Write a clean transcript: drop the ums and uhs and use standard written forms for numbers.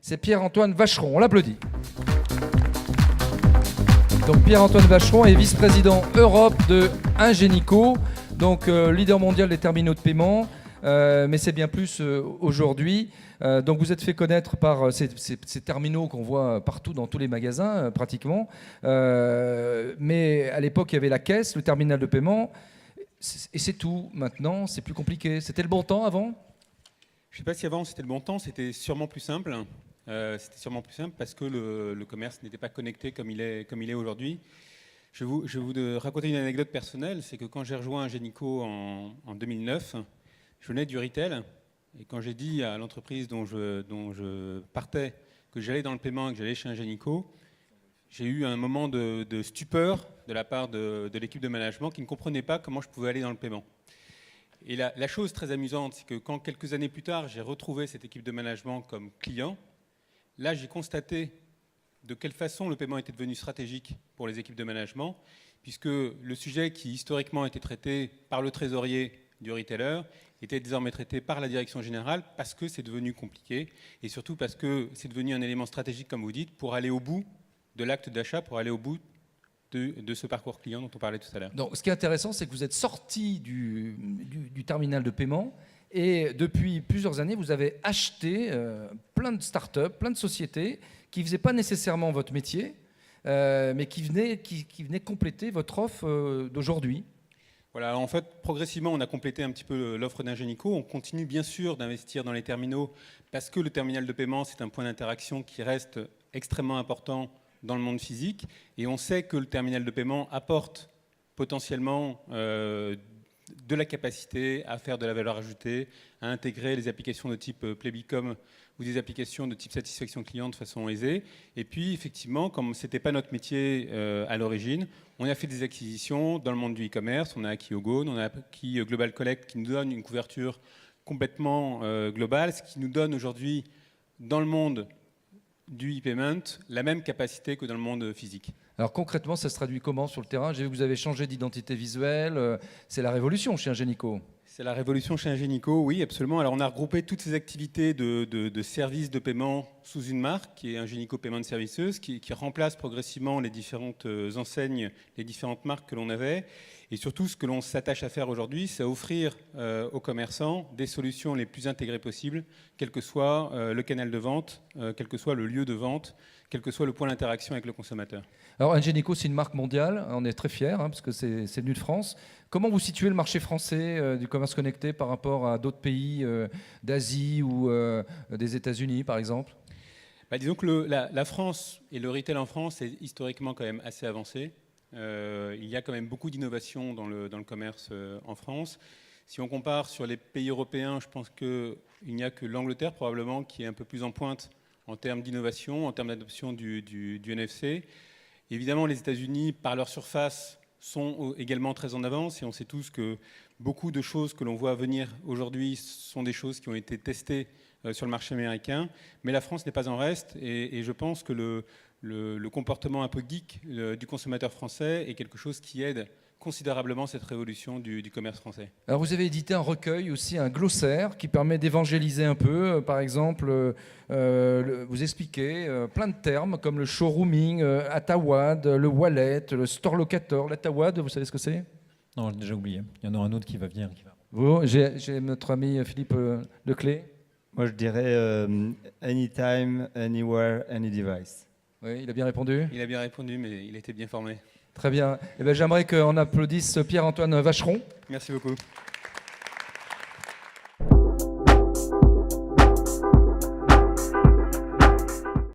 C'est Pierre-Antoine Vacheron, on l'applaudit. Donc Pierre-Antoine Vacheron est vice-président Europe de Ingenico, donc leader mondial des terminaux de paiement, mais c'est bien plus aujourd'hui. Donc vous êtes fait connaître par ces terminaux qu'on voit partout dans tous les magasins pratiquement, mais à l'époque il y avait la caisse, le terminal de paiement, et c'est tout. Maintenant c'est plus compliqué. C'était le bon temps avant ? Je ne sais pas si avant c'était le bon temps, c'était sûrement plus simple. Parce que le commerce n'était pas connecté comme il est aujourd'hui. Je vais vous raconter une anecdote personnelle, c'est que quand j'ai rejoint Ingenico en 2009, je venais du retail, et quand j'ai dit à l'entreprise dont je partais que j'allais dans le paiement et que j'allais chez Ingenico, j'ai eu un moment de stupeur de la part de l'équipe de management qui ne comprenait pas comment je pouvais aller dans le paiement. Et la chose très amusante, c'est que quand quelques années plus tard, j'ai retrouvé cette équipe de management comme client, là, j'ai constaté de quelle façon le paiement était devenu stratégique pour les équipes de management, puisque le sujet qui historiquement était traité par le trésorier du retailer était désormais traité par la direction générale parce que c'est devenu compliqué et surtout parce que c'est devenu un élément stratégique, comme vous dites, pour aller au bout de l'acte d'achat, pour aller au bout de ce parcours client dont on parlait tout à l'heure. Donc, ce qui est intéressant, c'est que vous êtes sorti du terminal de paiement. Et depuis plusieurs années, vous avez acheté plein de startups, plein de sociétés qui ne faisaient pas nécessairement votre métier, mais qui venaient compléter votre offre d'aujourd'hui. Voilà, alors en fait, progressivement, on a complété un petit peu l'offre d'Ingenico. On continue bien sûr d'investir dans les terminaux parce que le terminal de paiement, c'est un point d'interaction qui reste extrêmement important dans le monde physique. Et on sait que le terminal de paiement apporte potentiellement de la capacité à faire de la valeur ajoutée, à intégrer les applications de type Playbicom ou des applications de type satisfaction client de façon aisée. Et puis, effectivement, comme ce n'était pas notre métier à l'origine, on a fait des acquisitions dans le monde du e-commerce. On a acquis Ogone, on a acquis Global Collect qui nous donne une couverture complètement globale, ce qui nous donne aujourd'hui, dans le monde du e-payment, la même capacité que dans le monde physique. Alors concrètement, ça se traduit comment sur le terrain ? J'ai vu que vous avez changé d'identité visuelle. C'est la révolution chez Ingenico. C'est la révolution chez Ingenico, oui, absolument. Alors on a regroupé toutes ces activités de services de paiement sous une marque, qui est Ingenico Payment Services, qui remplace progressivement les différentes enseignes, les différentes marques que l'on avait. Et surtout, ce que l'on s'attache à faire aujourd'hui, c'est offrir aux commerçants des solutions les plus intégrées possibles, quel que soit le canal de vente, quel que soit le lieu de vente, quel que soit le point d'interaction avec le consommateur. Alors Ingenico, c'est une marque mondiale, on est très fiers, parce que c'est venu de France. Comment vous situez le marché français du commerce connecté par rapport à d'autres pays d'Asie ou des États-Unis, par exemple ? Disons que la France et le retail en France est historiquement quand même assez avancé. Il y a quand même beaucoup d'innovations dans le commerce en France. Si on compare sur les pays européens, je pense qu'il n'y a que l'Angleterre probablement qui est un peu plus en pointe en termes d'innovation, en termes d'adoption du NFC. Évidemment, les États-Unis, par leur surface, sont également très en avance et on sait tous que beaucoup de choses que l'on voit venir aujourd'hui sont des choses qui ont été testées sur le marché américain. Mais la France n'est pas en reste et je pense que le comportement un peu geek du consommateur français est quelque chose qui aide considérablement cette révolution du commerce français. Alors vous avez édité un recueil aussi, un glossaire qui permet d'évangéliser un peu. Par exemple, vous expliquez plein de termes comme le showrooming, Atawad, le wallet, le store locator. L'Atawad, vous savez ce que c'est ? Non, j'ai déjà oublié. Il y en aura un autre qui va venir. Bon, j'ai notre ami Philippe Leclé. Moi, je dirais anytime, anywhere, any device. Oui, il a bien répondu ? Il a bien répondu, mais il était bien formé. Très bien. Eh bien, j'aimerais qu'on applaudisse Pierre-Antoine Vacheron. Merci beaucoup.